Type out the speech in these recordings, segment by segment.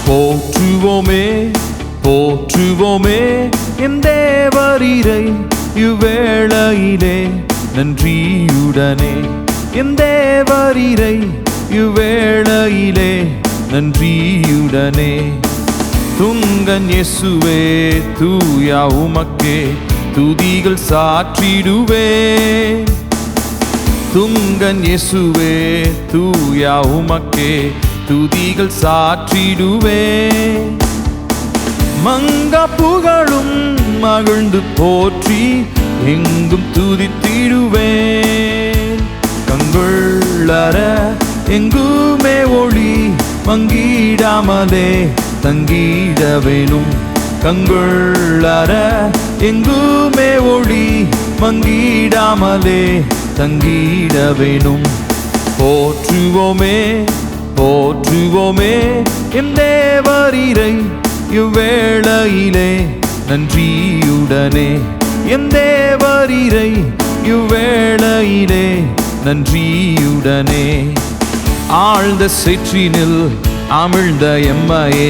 போற்றுவோமே போற்றுவோமே என் தேவரீரை இவ்வேளையிலே நன்றியுடனே என் தேவரீரை இவ்வேளையிலே நன்றியுடனே துங்கன் இயேசுவே தூயா உமக்கே துதிகள் சாற்றிடுவேன் துங்கன் இயேசுவே தூயா உமக்கே துதிகள் சாற்றிடுவேன் மங்கா புகழும் மகிழ்ந்து போற்றி எங்கும் துதித்திடுவேன் கங்குள்ளற எங்குமே ஒளி மங்கிடாமலே தங்கிட வேணும் கங்குள்ளற எங்குமே ஒளி மங்கிடாமலே தங்கிட வேணும் போற்றுவோமே போற்றுவோமே என் தேவரீரை இவ்வேளையிலே நன்றியுடனே என் தேவரீரை இவ்வேளையிலே நன்றியுடனே ஆழ்ந்த சேற்றினில் அமிழ்ந்த எம்மையே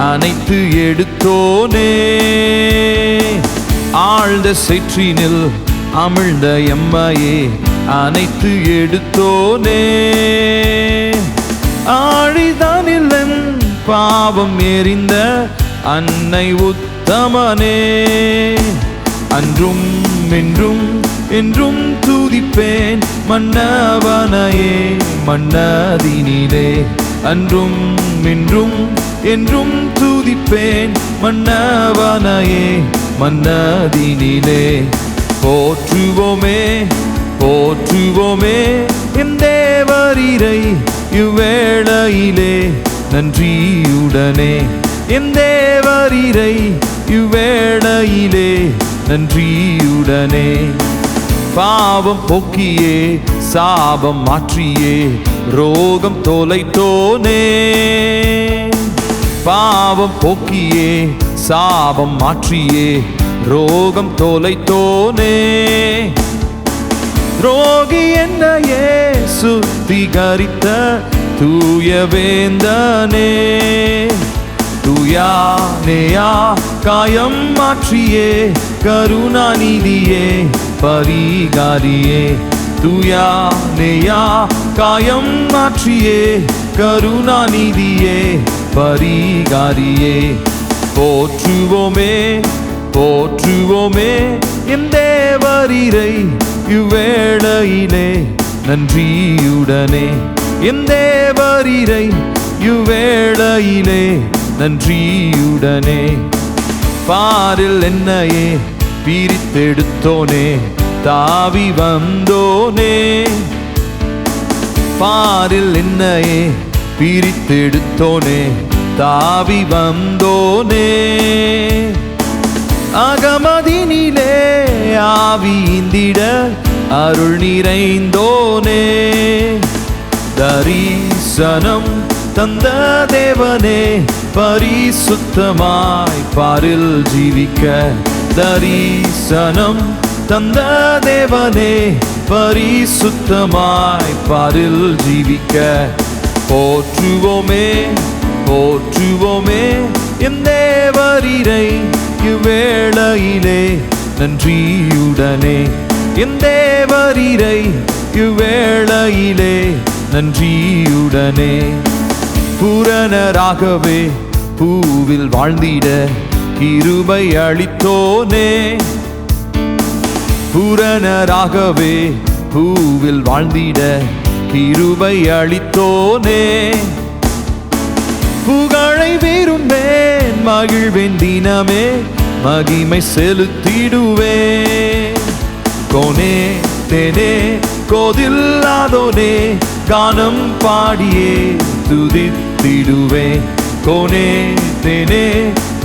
அனைத்து எடுத்தோனே ஆழ்ந்த சேற்றினில் அமிழ்ந்த எம்மையே அனைத்து எடுத்தோனே ஆழிதானில் என் பாவம் எறிந்த அன்னை உத்தமனே அன்றும் என்றும் என்றும் துதிப்பேன் மன்னவனையே மன்னதினிலே அன்றும் என்றும் என்றும் துதிப்பேன் மன்னவனையே மன்னதினிலே போற்றுவோமே போற்றுவோமே என் தேவரீரை இவ்வேளையிலே நன்றியுடனே என் தேவரீரை இவ்வேளையிலே நன்றியுடனே பாவம் போக்கியே சாபம் மாற்றியே ரோகம் தொலைத்தோனே பாவம் போக்கியே சாபம் மாற்றியே ரோகம் தொலைத்தோனே ரோகி என்னையே சுத்திகரித்த தூய வேந்தனே தூயானேயா காயம் மாற்றியே கருணாநிதியே பரிகாரியே தூயானேயா காயம் மாற்றியே கருணாநிதியே பரிகாரியே போற்றுவோமே போற்றுவோமே என் தேவரீரை இவ்வேளையிலே நன்றியுடனே என் தேவரீரை இவ்வேளையிலே நன்றியுடனே பாரில் என்னையே பிரித்தெடுத்தோனே தாவி வந்தோனே பாரில் என்னையே பிரித்தெடுத்தோனே தாவி வந்தோனே அகமதினிலே ஆவிந்திட அருள் நிறைந்தோனே தரிசனம் தந்த தேவனே பரிசுத்தமாய் பாரில் ஜீவிக்க தரிசனம் தந்த தேவனே பரிசுத்தமாய் பாரில் ஜீவிக்க போற்றுவோமே போற்றுவோமே என் தேவரீரை இவ்வேளையிலே நன்றியுடனே என் தேவரீரை இவ்வேளையிலே நன்றியுடனே பூரணராகவே பூவில் வாழ்ந்திட கிருபை அளித்தோனே பூரணராகவே பூவில் வாழ்ந்திட கிருபை அளித்தோனே புகழை விரும்பேன் மகிழ்வேன் தினமே மகிமை செலுத்திடுவேன் கோனே தேனே கோதில்லாதோனே கானம் பாடியே துதித்திடுவேன் கோனே தேனே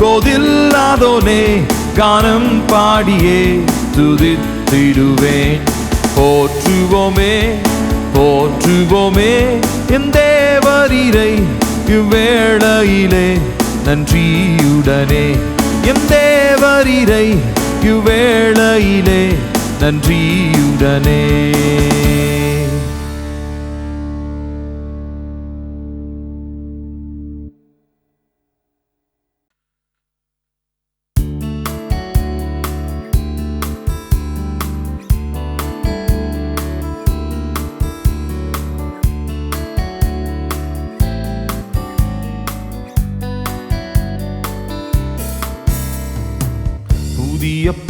கோதில்லாதோனே கானம் பாடியே துதித்திடுவேன் போற்றுவோமே போற்றுவோமே என் தேவரீரை இவ்வேளையிலே நன்றியுடனே என் தேவரீரை இவ்வேளையிலே நன்றியுடனே.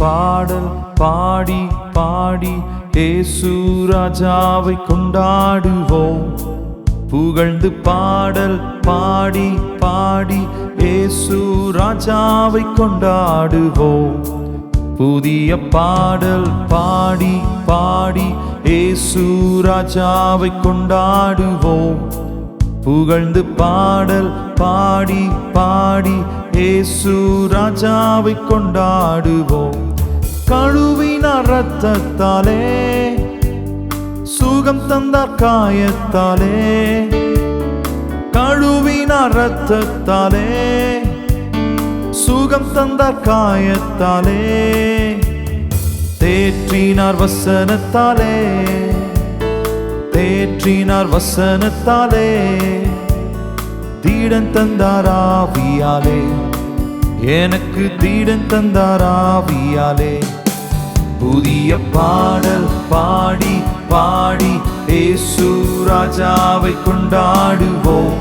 பாடல் பாடி பாடி இயேசு ராஜாவை கொண்டாடுவோம். புகழ்ந்து பாடல் பாடி பாடி இயேசு ராஜாவை கொண்டாடுவோம். புதிய பாடல் பாடி பாடி இயேசு ராஜாவை கொண்டாடுவோம். புகழ்ந்து பாடல் பாடி பாடி இயேசு ராஜாவை கொண்டாடுவோம். கழுவினார் இரத்தத்தாலே, சுகம் தந்தார் காயத்தாலே. கழுவினார் இரத்தத்தாலே, சுகம் தந்தார் காயத்தாலே. தேற்றினார் வசனத்தாலே, தேற்றினார் வசனத்தாலே. தீடன் தந்தார் ஆவியாலே, எனக்கு தீடன் தந்தார் ஆவியாலே. புதிய பாடல் பாடி பாடி இயேசு ராஜாவை கொண்டாடுவோம்.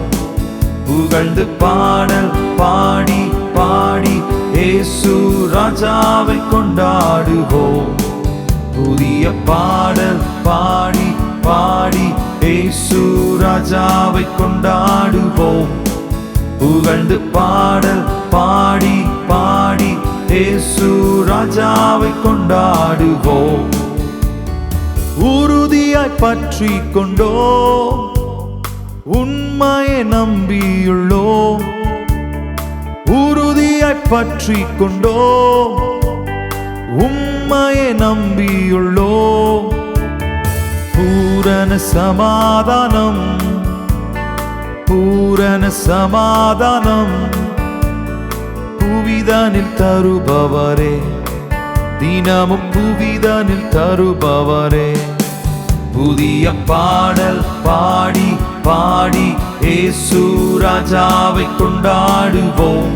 புகழ்ந்து பாடல் பாடி பாடி இயேசு ராஜாவை கொண்டாடுவோம். புதிய பாடல் பாடி பாடி இயேசு ராஜாவை கொண்டாடுவோம். புகழ்ந்து பாடல் பாடி பாடி இயேசு ராஜாவை கொண்டாடுவோம். உறுதியாய் பற்றி கொண்டோ, உண்மையை நம்பியுள்ளோ. உறுதியாய் பற்றி கொண்டோ, உண்மையை நம்பியுள்ளோ. பூரண சமாதானம், பூரண சமாதானம் புவிதனில் தருபவரே, தினமும் புவிதனில் தருபவரே. புதிய பாடல் பாடி பாடி இயேசு ராஜாவை கொண்டாடுவோம்.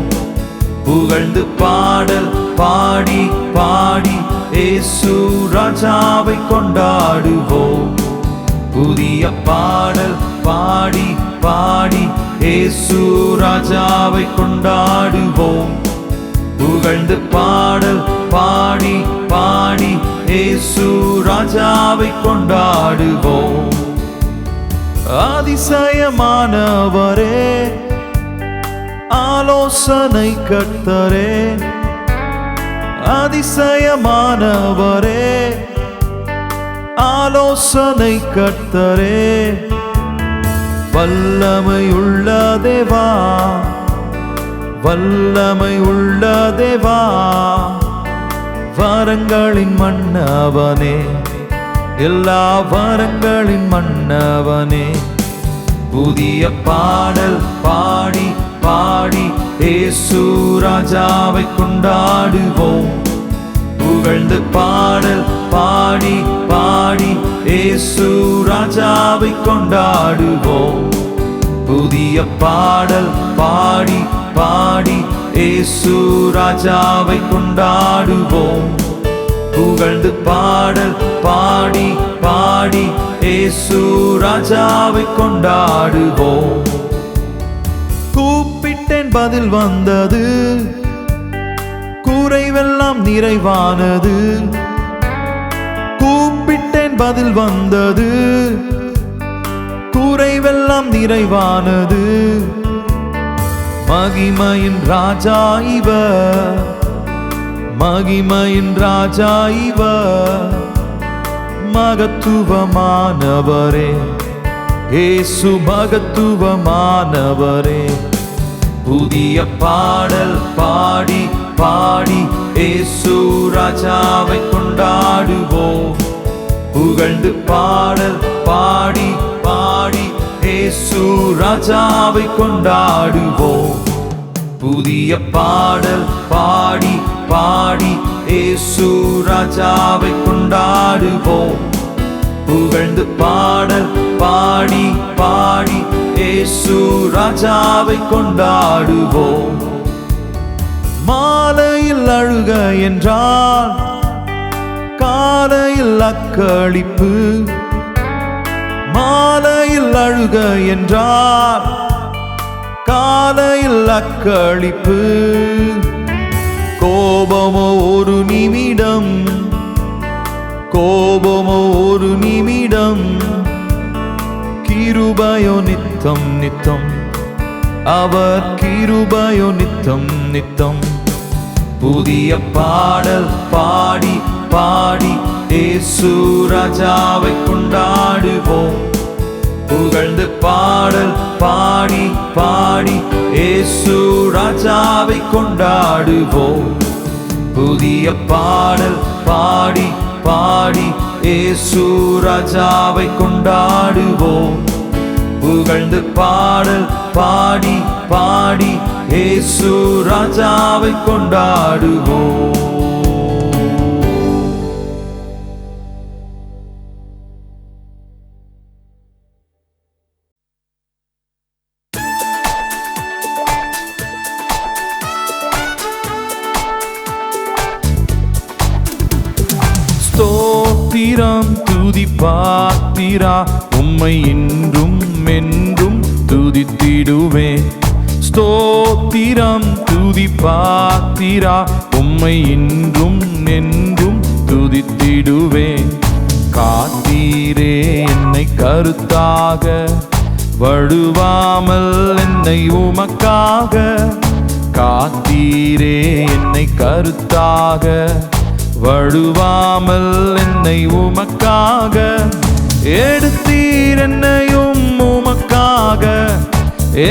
புகழ்ந்து பாடல் பாடி பாடி இயேசு ராஜாவை கொண்டாடுவோம். புதிய பாடல் பாடி பாடி இயேசு ராஜாவை கொண்டாடுவோம். புகழ்ந்து பாடல் பாடி பாடி இயேசு ராஜாவை கொண்டாடுவோம். அதிசயமானவரே, ஆலோசனை கர்த்தரே. அதிசயமானவரே, ஆலோசனை கர்த்தரே. வல்லமையுள்ள தேவா, வல்லமையுள்ள தேவா. வரங்களின் மன்னவனே, எல்லா வரங்களின் மன்னவனே. புதிய பாடல் பாடி பாடி இயேசு ராஜாவை கொண்டாடுவோம். புகழ்ந்து பாடல் பாடி பாடி இயேசு ராஜாவை கொண்டாடுவோம். புதிய பாடல் பாடி பாடி இயேசு ராஜாவை கொண்டாடுவோம். புகழ்ந்து பாடல் பாடி பாடி இயேசு ராஜாவை கொண்டாடுவோம். கூப்பிட்டேன் பதில் வந்தது, குறைவெல்லாம் நிறைவானது. கூப்பிட்டேன் பதில் வந்தது, குறைவெல்லாம் நிறைவானது. மகிமையின் ராஜா இவர், மகிமையின் ராஜா இவர். மகத்துவமானவரே, இயேசு மகத்துவமானவரே. புதிய பாடல் பாடி பாடி இயேசு ராஜாவை கொண்டாடுவோம். புகழ்ந்து பாடல் பாடி பாடி இயேசு ராஜாவை கொண்டாடுவோம். புதிய பாடல் பாடி பாடி இயேசு ராஜாவை கொண்டாடுவோம். புகழ்ந்து பாடல் பாடி பாடி இயேசு ராஜாவை கொண்டாடுவோம். மாலையில் அழுக என்றால் காலையில் அக்களிப்பு. மாலையில் அழுக என்றால் காலையில் அக்களிப்பு. கோபமோ ஒரு நிமிடம், கோபமோ ஒரு நிமிடம், கிருபையோ நித்தம் நித்தம், அவர் கிருபையோ நித்தம் நித்தம். புதிய பாடல் பாடி பாடி இயேசு ராஜாவை கொண்டாடுவோம். புகழ்ந்து பாடல் பாடி பாடி இயேசு ராஜாவை கொண்டாடுவோம். புதிய பாடல் பாடி பாடி இயேசு ராஜாவை கொண்டாடுவோம். புகழ்ந்து பாடல் பாடி பாடி இயேசு ராஜாவை கொண்டாடுவோம். ஸ்தோத்திரம் துதி பாத்திரா, உம்மை இன்றும் என்றும் துதித்திடுவேன். ஸ்தோத்திரம் துதி பாத்திரா, உம்மை இன்றும் என்றும் துதித்திடுவேன். காத்தீரே என்னை கருத்தாக, வழுவாமல் என்னை உமக்காக. காத்தீரே என்னை கருத்தாக, வழுவாமல் என்னை உமக்காக. எடுத்தீர் என்னையும் உமக்காக,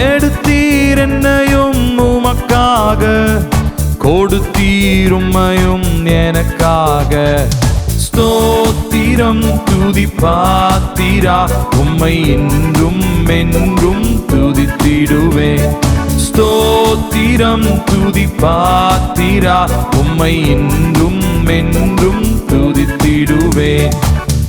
எடுத்தீர் என்னையும் உமக்காக. கொடுத்தீர் உம்மையும் எனக்காக. ஸ்தோத்திரம் துதி பாத்திரா, உம்மை இன்றும் என்றும் துதித்திடுவேன். ஸ்தோத்திரம் துதி பாத்திரா, உம்மை இன்றும் என்றும் துதித்திடுவேன்.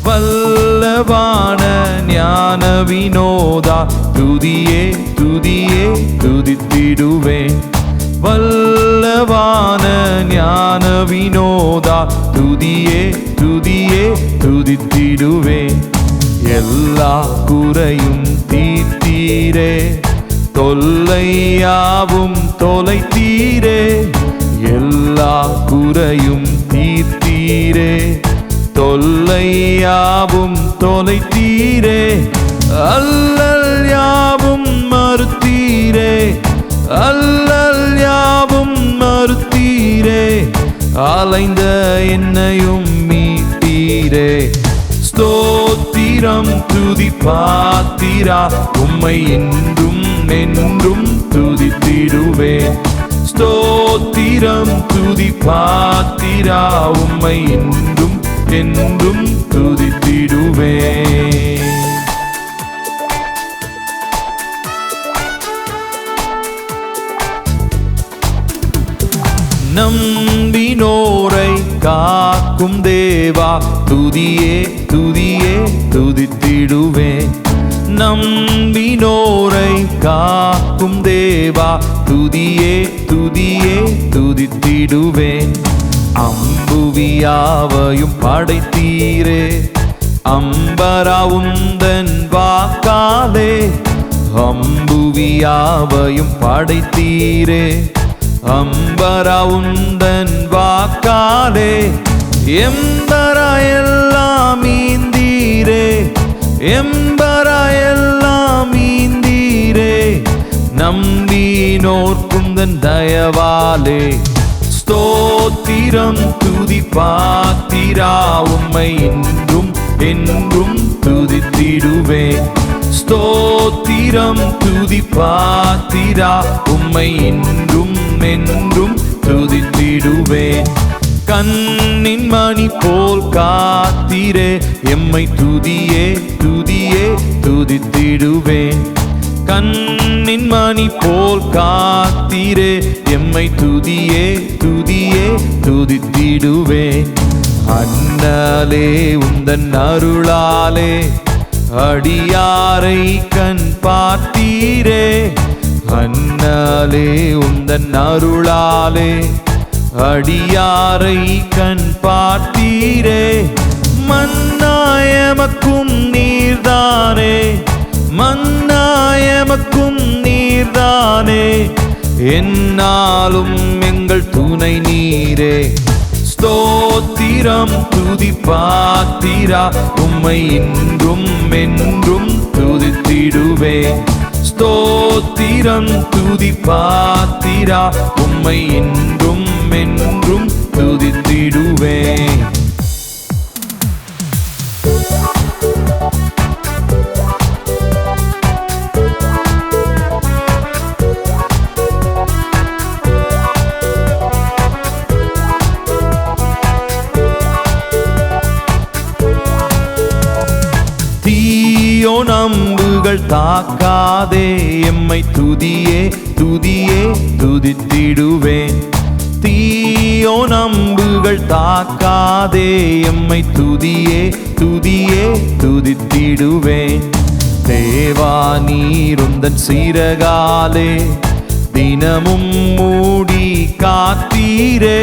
வல்லவான ஞான வினோதா, துதியே துதியே துதித்திடுவேன். வல்லவான ஞான வினோதா, துதியே துதியே துதித்திடுவேன். எல்லா குறையும் தீர்த்தீரே, தொல்லையாவும் தொலைத்தீரே. எல்லா குறையும் தீர்த்தீரே, தொல்லையாவும் தொலைத்தீரே. அல்லல் யாவும் மறுத்தீரே, அல்லல் யாவும் மறுத்தீரே. அலைந்த என்னையும் மீட்டீரே. ஸ்தோத்திரம் துதி பாத்திரா, உம்மை இன்றும் என்றும் துதித்திடுவேன். ஸ்தோத்திரம் துதி பாத்திரா, உம்மை இன்றும் என்றும் துதித்திடுவேன். நம்பினோரை காக்கும் தேவா, துதியே துதியே துதித்திடுவேன். நம்பினோரை காக்கும் தேவா, துதியே துதியே துதித்திடுவேன். அம்புவியாவையும் படைத்தீரே, அம்பரா உந்தன் வாக்காலே. அம்புவியாவையும் படைத்தீரே, அம்பரா உந்தன் வாக்காலே. எம்பரா எல்லாம் ஈந்தீரே, எம்பரா எல்லாம் ஈந்தீரே. நம்பினோர் குந்தன் தயவாலே. ஸ்தோத்திரம் துதி பாத்திரா, உம்மை இன்றும் என்றும் துதித்திடுவேன். ஸ்தோத்திரம் துதி பாத்திரா, உம்மை இன்றும் என்றும் துதித்திடுவேன். கண்ணின் மணி போல் காத்தீரே, எம்மை துதியே துதியே துதித்திடுவேன். கண்ணின் மணி போல் காத்தீரே, எம்மை துதியே துதியே துதித்திடுவேன். அண்ணலே உந்தன் அருளாலே, அடியாரை கண் பார்த்தீரே. அண்ணலே உந்தன் அருளாலே, அடியாரை கண் பார்த்தீரே. மன்னாயமக்கும் நீர்தானே, மன்னாயமக்கும் நீர்தானே. என்னாலும் எங்கள் துணை நீரே. ஸ்தோத்திரம் துதி பாத்திரா, உம்மை இன்றும் என்றும் துதித்திடுவேன். ஸ்தோத்திரம் துதி பாத்திரா, உம்மை இன்றும் என்றும் துதித்திடுவேன். நம்புகள் தாக்காதே, எம்மை துதியே துதியே துதித்திடுவேன். தீயோ நம்புகள் தாக்காதே, எம்மை துதியே துதியே துதித்திடுவேன். தேவா நீருந்தன் சிறகாலே தினமும் மூடி காத்தீரே.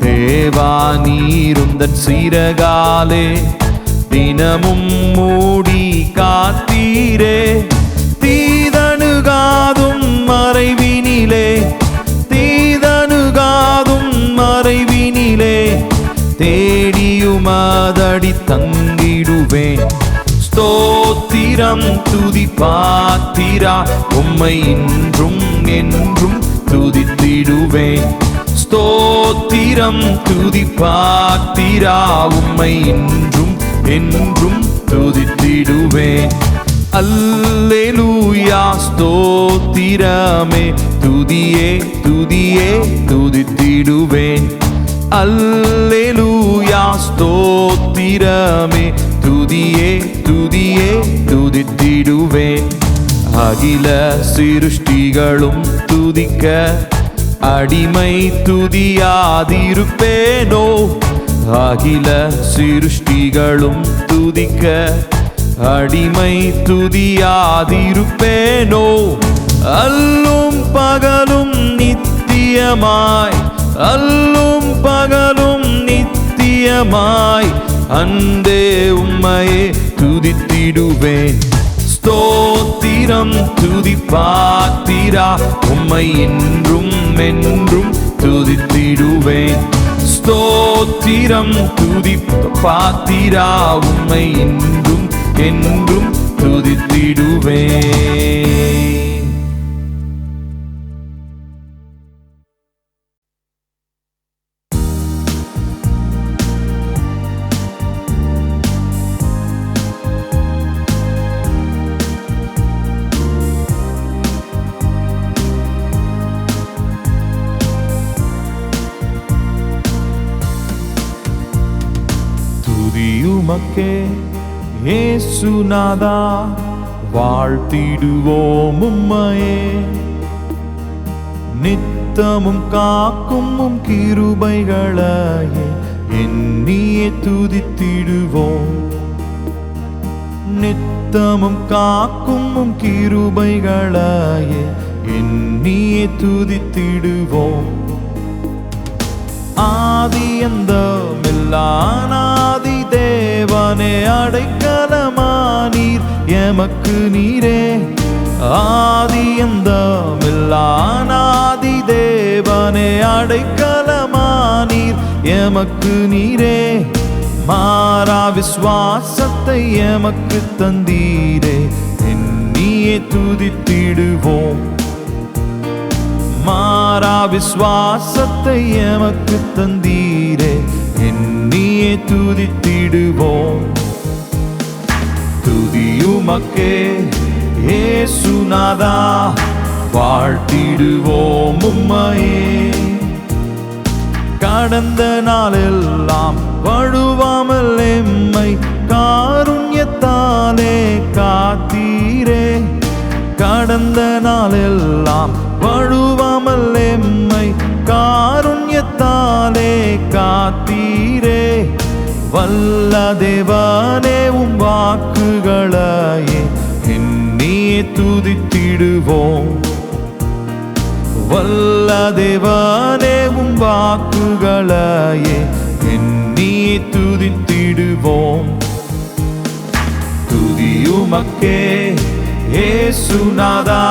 தேவா நீருந்தன் சிறகாலே தினமும் மூடி காத்தீரே. தீதனுகாதும் மறைவினிலே, தீதனுகாதும் மறைவினிலே தேடியுமதடி தங்கிடுவேன். ஸ்தோத்திரம் துதி பாத்திரா, உம்மை இன்றும் என்றும் துதித்திடுவேன். ஸ்தோத்திரம் துதி பாத்திரா, உம்மை இன்றும் என்றும் துதித்திடுவேன். அல்லேலூயா ஸ்தோத்திரமே துதியே துதியே துதித்திடுவேன். அல்லேலூயா ஸ்தோத்திரமே துதியே துதியே துதித்திடுவேன். அகில சிருஷ்டிகளும் துதிக்க அடிமை துதியாதிருப்பேனோ. அகில சிருஷ்டிகளும் துதிக்க அடிமை துதியாதிருப்பேனோ. அல்லும் பகலும் நித்தியமாய், அல்லும் பகலும் நித்தியமாய் அன்பே உம்மையே துதித்திடுவேன். ஸ்தோத்திரம் துதி பாத்திரா, உம்மை இன்றும் என்றும் துதித்திடுவேன். ஸ்தோத்திரம் துதி பாத்திரா, உம்மை இன்றும் என்றும் துதித்திடுவேன். துதியுமக்கே இயேசுநாதா, வாழ்த்திடுவோம் உம்மையே. நித்தமும் காக்கும் உம் கிருபைகளையே எண்ணியே துதித்திடுவோம். நித்தமும் காக்கும் உம் கிருபைகளையே எண்ணியே துதித்திடுவோம். ஆதி அந்தமில்லானாதி தேவனே, அடைக்கலமானீர் எமக்கு நீரே. ஆதி அந்தமில்லானாதி தேவனே, அடைக்கலமானீர் எமக்கு நீரே. மாறா விசுவாசத்தை எமக்கு தந்தீரே, எண்ணியே துதித்திடுவோம். மாறா விசுவாசத்தை எமக்கு தந்தீரே, எண்ணியே துதித்திடுவோம். துதியுமக்கே இயேசுநாதா, வாழ்த்திடுவோம் உம்மையே. கடந்த நாளெல்லாம் வழுவாமல் எம்மை காருண்யத்தாலே காத்தீரே. கடந்த நாளெல்லாம் வழுவாமல் எம்மை காருண்யத்தாலே காத்தீரே. வல்ல தேவனே உம் வாக்குகளையே எண்ணியே துதித்திடுவோம். வல்ல தேவனே உம் வாக்குகளையே எண்ணியே துதித்திடுவோம். துதியுமக்கே இயேசுநாதா,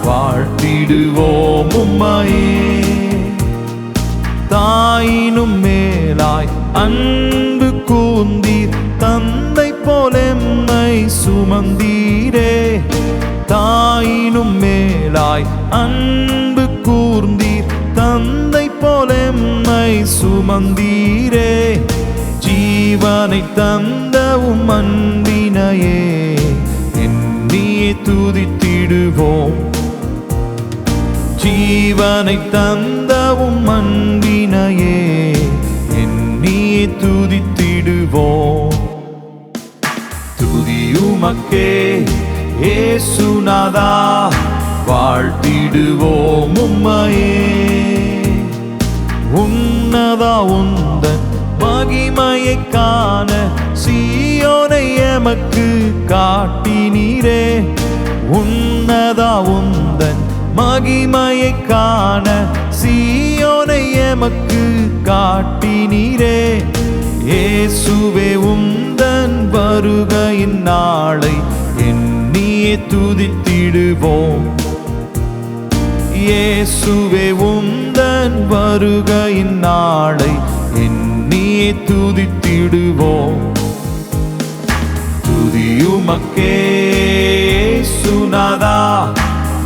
வாழ்த்திடுவோம் உம்மையே. தாயினும் மேலாய் அன்பு கூர்ந்தீர், தந்தை போல எம்மை சுமந்தீரே. தாயினும் மேலாய் அன்பு கூர்ந்தீர், தந்தை போல எம்மை சுமந்தீரே. ஜீவனை தந்த உம் அன்பினையே எண்ணியே துதித்திடுவோம். ஜீவனை தந்த உம் அன்பினையே எண்ணியே துதித்திடுவோம். துதி உமக்கே இயேசுநாதா, வாழ்த்திடுவோம் உம்மையே. உன்னதா உந்தன் மகிமையை காண சீயோனை எமக்கு காட்டினீரே. உன்னதா உந்தன் மகிமையை காண சீயோனை எமக்கு காட்டினீரே. இயேசுவே உந்தன் வருகையின் நாளை எண்ணியே துதித்திடுவோம். இயேசுவே உந்தன் வருகையின் நாளை எண்ணியே துதித்திடுவோம். துதி உமக்கே இயேசுநாதா,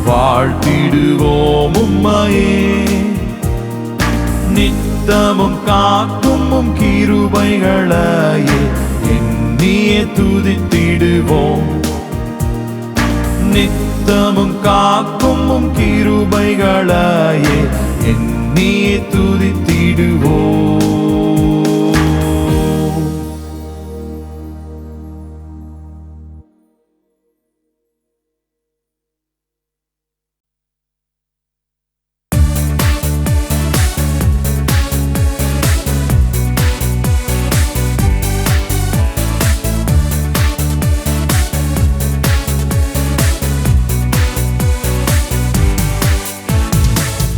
வாழ்த்திடுவோம் உம்மையே. நித்தமும் காக்கும் உம் கிருபைகளையே எண்ணியே துதித்திடுவோம். நித்தமும் காக்கும் உம் கிருபைகளையே எண்ணியே துதித்திடுவோம்.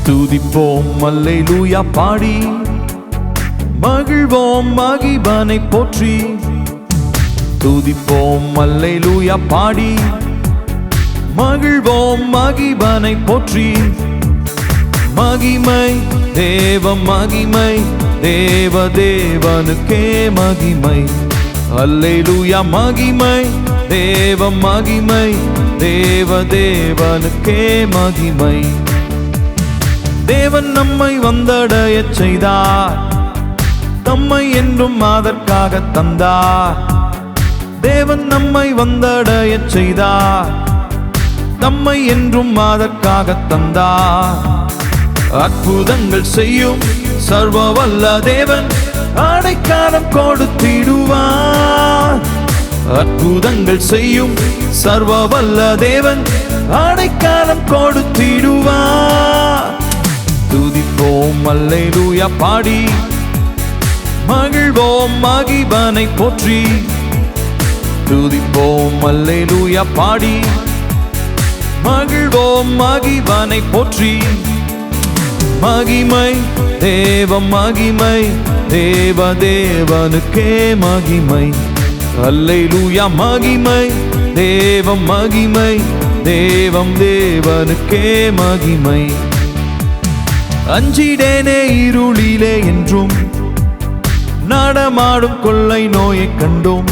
துதிப்போம் அல்லேலூயா பாடி, மகிழ்வோம் மகிபனை போற்றி. துதிப்போம் அல்லேலூயா பாடி, மகிழ்வோம் மகிபனை போற்றி. மகிமை தேவ மகிமை, தேவ தேவனுக்கே மகிமை. அல்லேலூயா மகிமை தேவ மகிமை, தேவ தேவனுக்கே மகிமை. தேவன் நம்மை வந்தடையச் செய்தார், தம்மை என்றும் அதற்காக தந்தார். தேவன் நம்மை வந்தடையச் செய்தார், தம்மை என்றும் அதற்காக தந்தார். அற்புதங்கள் செய்யும் சர்வ வல்ல தேவன் அடைக்கலம் கொடுத்திடுவார். அற்புதங்கள் செய்யும் சர்வ வல்ல தேவன் அடைக்கலம் கொடுத்திடுவார். துதிப்போம் அல்லேலூயா பாடி, மகிழ்வோம் மகிபனை போற்றி. துதிப்போம் அல்லேலூயா பாடி, மகிழ்வோம் மகிபனை போற்றி. மகிமை தேவ மகிமை, தேவ தேவனுக்கே மகிமை. அல்லேலூயா மகிமை தேவ மகிமை, தேவம் தேவனுக்கே மகிமை. அஞ்சிடேனே இருளிலே என்றும், நடமாடும் கொள்ளை நோயை கண்டோம்.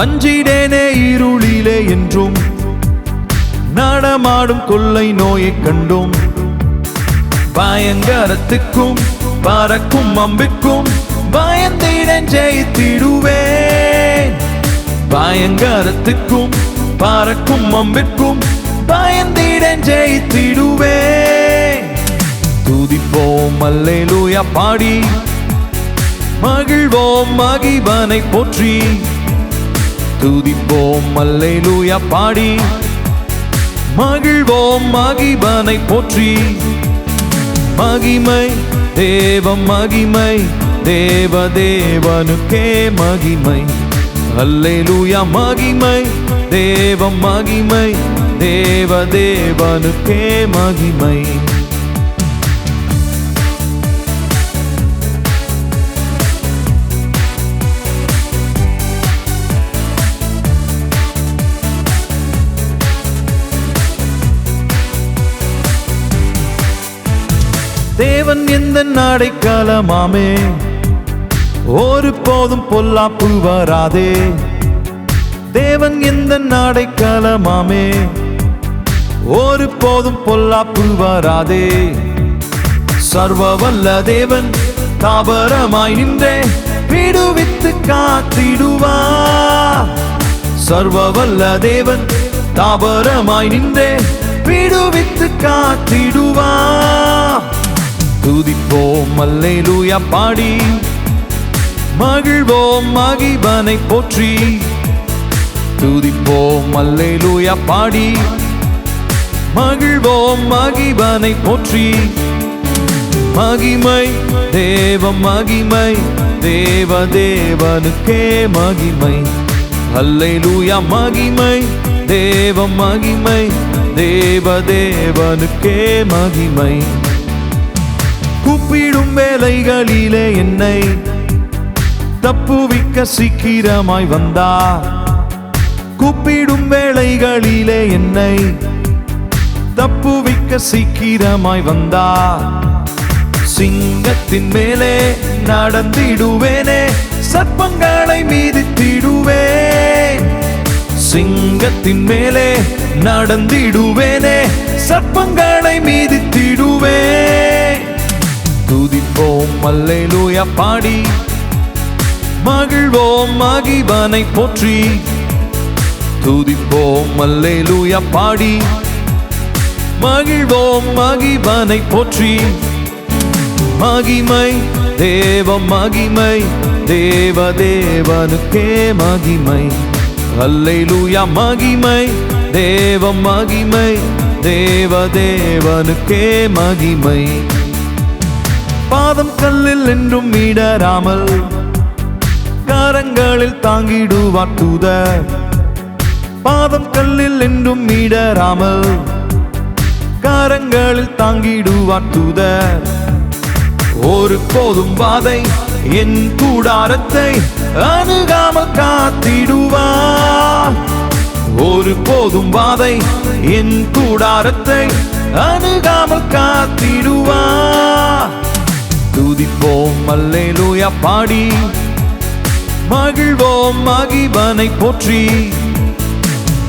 அஞ்சிடேனே இருளிலே என்றும், நடமாடும் கொள்ளை நோயை கண்டோம். பயங்கரத்துக்கும் பறக்கும் அம்பிற்கும் பயந்திடன் ஜெயித்திடுவேன். பயங்கரத்துக்கும் பறக்கும் அம்பிற்கும் பயந்திடன் ஜெயித்திடுவேன். துதிப்போம் அல்லேலூயா பாடி, மகிழ்வோம் மகிபனை போற்றி. துதிப்போம் அல்லேலூயா பாடி, மகிழ்வோம் மகிபனை போற்றி. மகிமை தேவ மகிமை, தேவ தேவனுக்கே மகிமை. அல்லேலூயா மகிமை தேவ மகிமை, தேவ தேவனுக்கே மகிமை. தேவன் எந்த அடைக்கலமாமே, ஒரு போதும் பொல்லாப்பு வராதே. தேவன் எந்த அடைக்கலமாமே, ஒரு போதும் பொல்லாப்பு வராதே. சர்வவல்ல தேவன் தாபரமாய் நின்றே விடுவித்து காத்திடுவார். சர்வவல்ல தேவன் தாபரமாய் நின்றே விடுவித்து காத்திடுவார். துதிப்போம் அல்லேலூயா பாடி, மகிழ்வோம் மகிபனை போற்றி. துதிப்போம் அல்லேலூயா பாடி, மகிழ்வோம் மகிபனை போற்றி. மகிமை தேவ மகிமை, தேவ தேவனுக்கே மகிமை. அல்லேலூயா மகிமை தேவ மகிமை, தேவ தேவனுக்கே மகிமை. கூப்பிடும் வேளைகளிலே என்னை தப்புவிக்க சீக்கிரமாய் வந்தார். கூப்பிடும் வேளைகளிலே என்னை தப்புவிக்க சீக்கிரமாய் வந்தார். சிங்கத்தின் மேலே நடந்திடுவேனே, சர்ப்பங்களை மீதித்திடுவேன். சிங்கத்தின் மேலே நடந்திடுவேனே, சர்ப்பங்களை மீதித்திடுவேன். துதிப்போம் அல்லேலூயா பாடி, மகிழ்வோம் மகிபனை போற்றி. துதிப்போம் அல்லேலூயா பாடி, மகிழ்வோம் மகிபனை போற்றி. மகிமை தேவ மகிமை, தேவ தேவனுக்கே மகிமை. அல்லேலூயா மகிமை தேவ மகிமை, தேவ தேவனுக்கே மகிமை. பாதம் கல்லில் என்றும் இடராமல் கரங்களில் தாங்கிடுவார் தூதர். பாதம் கல்லில் என்றும் இடராமல் கரங்களில் தாங்கிடுவார் தூதர். ஒரு போதும் வாதை என் கூடாரத்தை அணுகாமல் காத்திடுவார். ஒரு போதும் வாதை என் கூடாரத்தை அணுகாமல் காத்திடுவார். துதிப்போம் அல்லேலூயா பாடி, மகிழ்வோம் மகிபனை போற்றி.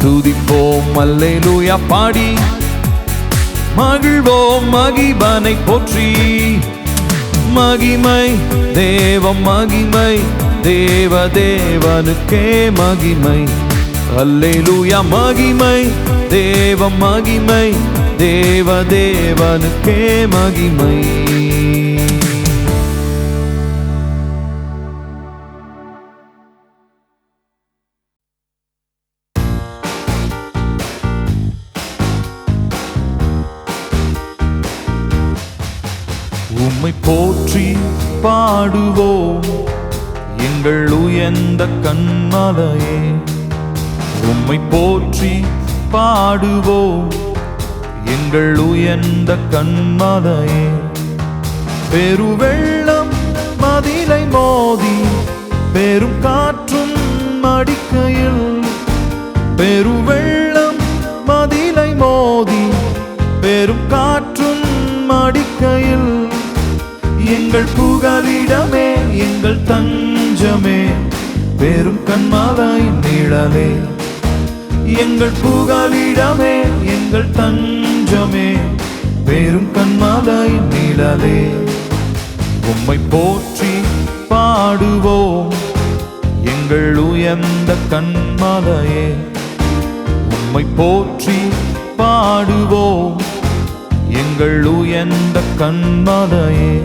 துதிப்போம் அல்லேலூயா பாடி, மகிழ்வோம் மகிபனை போற்றி. மகிமை தேவ மகிமை, தேவ தேவனுக்கே மகிமை. அல்லேலூயா மகிமை தேவ மகிமை, தேவ தேவனுக்கே மகிமை. உம்மை போற்றி பாடுவோம் எங்கள் உயர்ந்த கன்மலையே. உம்மை போற்றி பாடுவோம் எங்கள் உயர்ந்த கன்மலையே. பெருவெள்ளம் மதிலை மோதி பெரும் காற்றும் அடிக்கையில், பெருவெள்ளம் மதிலை மோதி பெரும் காற்றும் அடிக்கையில், எங்கள் புகலிடமே எங்கள் தஞ்சமே பெரும் கன்மலை நிழலே. எங்கள் புகலிடமே எங்கள் தஞ்சமே பெரும் கன்மலை நிழலே. உம்மை போற்றி பாடுவோம் எங்கள் உயர்ந்த கன்மலையே. உம்மை போற்றி பாடுவோம் எங்கள் உயர்ந்த கன்மலையே.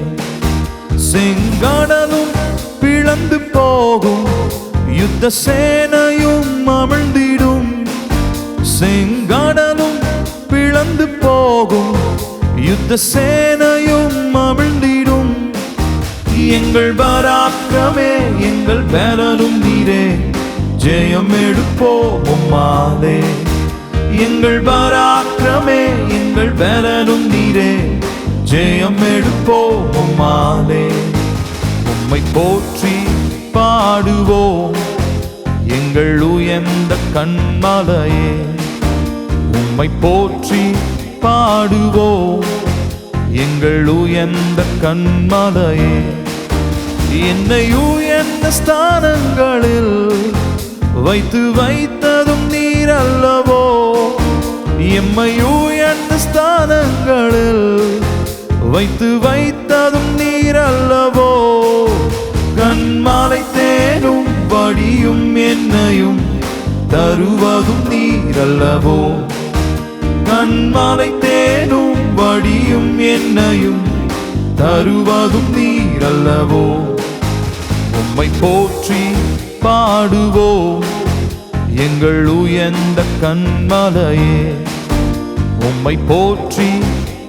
செங்கடலும் பிளந்து போகும், யுத்த சேனையும் அமிழ்ந்திடும். செங்கடலும் பிளந்து போகும், யுத்த சேனையும் அமிழ்ந்திடும். எங்கள் பராக்கிரமே எங்கள் பலனும் நீரே, ஜெயம் எடுப்போம் உம்மாலே. எங்கள் பராக்கிரமே எங்கள் பலனும் நீரே, ஜெயம் எடுப்போம் உம்மாலே. உம்மை போற்றி பாடுவோம் எங்கள் உயர்ந்த கன்மலையே. உம்மை போற்றி பாடுவோம் எங்கள் உயர்ந்த கன்மலையே. என்னை உயர்ந்த ஸ்தானங்களில் வைத்ததும் நீர் அல்லவோ. எம்மை உயர்ந்த ஸ்தானங்களில் வைத்ததும் நீர் அல்லவோ. கன்மலை தேனும் வடியும் என்னையும் தருவதும் நீர் அல்லவோ. கன்மலை தேனும் வடியும் என்னையும் தருவதும் நீர் அல்லவோ. உம்மை போற்றி பாடுவோம் எங்கள் உயர்ந்த கன்மலையே. உம்மை போற்றி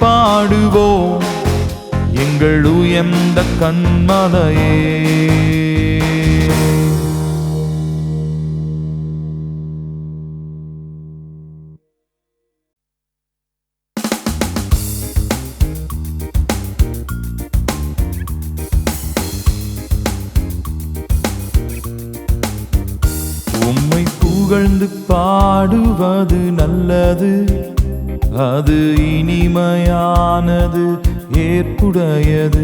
பாடுவோம் எங்கள் உயர்ந்த கன்மலையே. உம்மை புகழ்ந்து பாடுவது நல்லது, அது இனிமையானது ஏற்புடையது.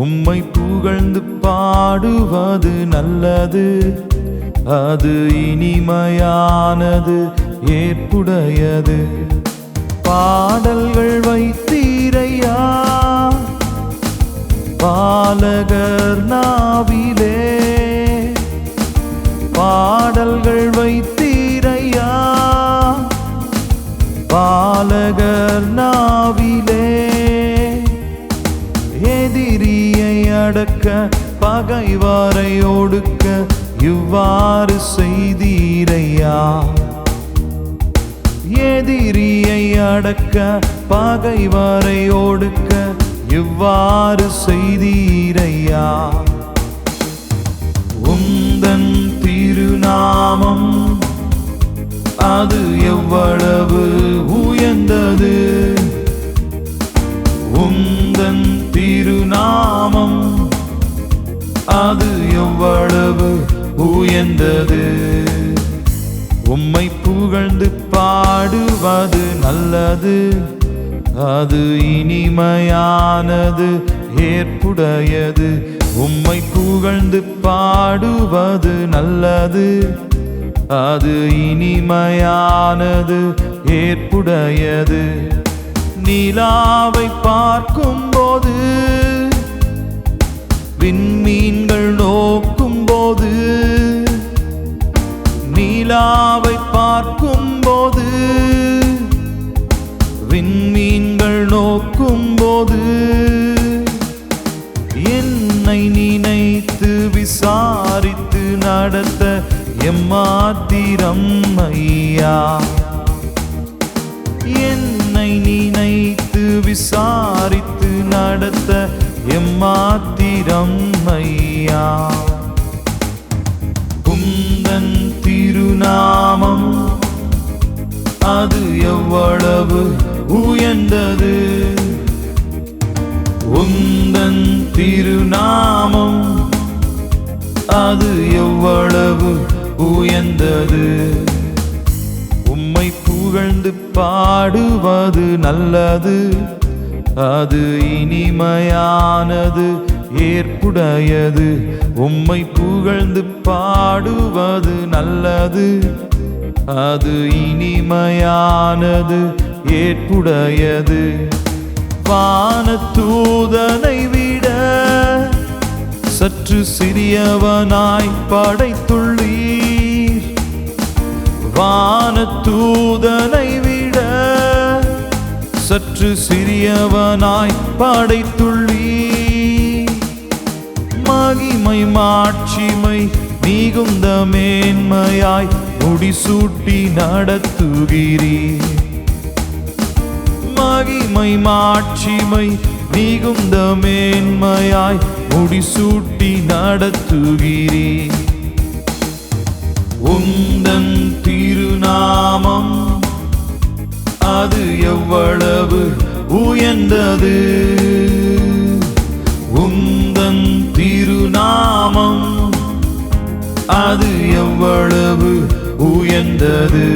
உம்மை புகழ்ந்து பாடுவது நல்லது, அது இனிமையானது ஏற்புடையது. பாடல்கள் வைத்தீரையா பாலகர் நாவிலே. பாடல்கள் வைத்தீரையா பாலகர் நாவிலே. எதிரியை அடக்க பகைவரை ஒடுக்க இவ்வாறு செய்தீரையா. எதிரியை அடக்க பகைவரை ஒடுக்க இவ்வாறு செய்தீரையா. உந்தன் திருநாமம் அது எவ்வளவு உயர்ந்தது. உந்தன் திருநாமம் அது எவ்வளவு உயர்ந்தது. உம்மை புகழ்ந்து பாடுவது நல்லது, அது இனிமையானது ஏற்புடையது. உம்மை புகழ்ந்து பாடுவது நல்லது, அது இனிமையானது ஏற்புடையது. நிலாவை பார்க்கும்போது விண்மீன்கள் நோக்கும்போது. நிலாவை பார்க்கும்போது விண்மீன்கள் நோக்கும்போது. என்னை நினைத்து விசாரித்து நடத்த எம்மாத்திரம் ஐயா. என்னை நினைத்து விசாரித்து நடத்த எம்மாத்திரம் ஐயா. உந்தன் திருநாமம் அது எவ்வளவு உயர்ந்தது. உந்தன் திருநாமம் அது எவ்வளவு உயர்ந்தது. உம்மை புகழ்ந்து பாடுவது நல்லது, அது இனிமையானது ஏற்புடையது. உம்மை புகழ்ந்து பாடுவது நல்லது, அது இனிமையானது ஏற்புடையது. வானதூதனை விட சற்று சிறியவனாய் படைத்துள்ளீர். வானதூதனை விட சற்று சிறியவனாய் படைத்துள்ளீர். மகிமை மாட்சிமை மிகுந்த மேன்மையாய் முடிசூட்டி நடத்துகிறீர். மகிமை மாட்சிமை மிகுந்த மேன்மையாய் முடிசூட்டி நடத்துகிறீர். உந்தன் திருநாமம் அது எவ்வளவு உயர்ந்தது. உந்தன் திருநாமம் அது எவ்வளவு உயர்ந்தது.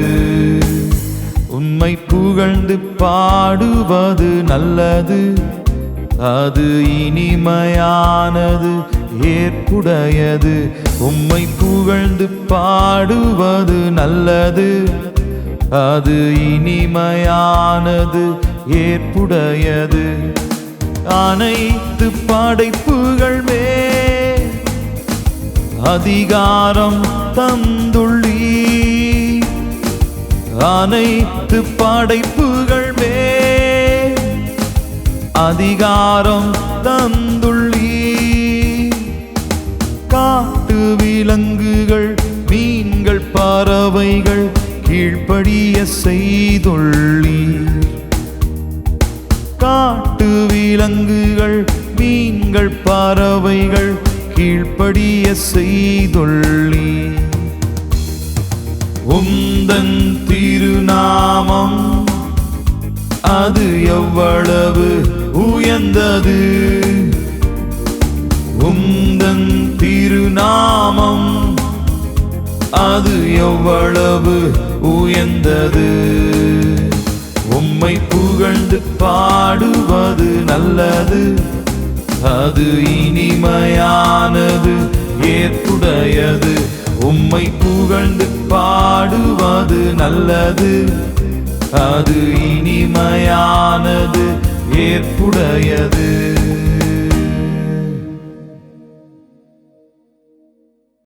உம்மை புகழ்ந்து பாடுவது நல்லது, அது இனிமையானது ஏற்புடையது. உம்மை புகழ்ந்து பாடுவது நல்லது. அது இனிமையானது ஏற்புடையது. அனைத்து படைப்புகள் மேல் அதிகாரம் தந்துள்ளீர். அனைத்து படைப்புகள் மேல் அதிகாரம் தந்துள்ளீர். காட்டு விலங்குகள், மீன்கள், பறவைகள் கீழ்ப்படிய செய்துள்ளீர். காட்டு விலங்குகள், மீன்கள், பறவைகள் கீழ்ப்படிய செய்துள்ளீர். உந்தன் திருநாமம் அது எவ்வளவு உயர்ந்தது. உந்தன் திருநாமம் அது எவ்வளவு உயர்ந்தது. உம்மை புகழ்ந்து பாடுவது நல்லது. அது இனிமையானது ஏற்புடையது. உம்மை புகழ்ந்து பாடுவது நல்லது. அது இனிமையானது ஏற்புடையது.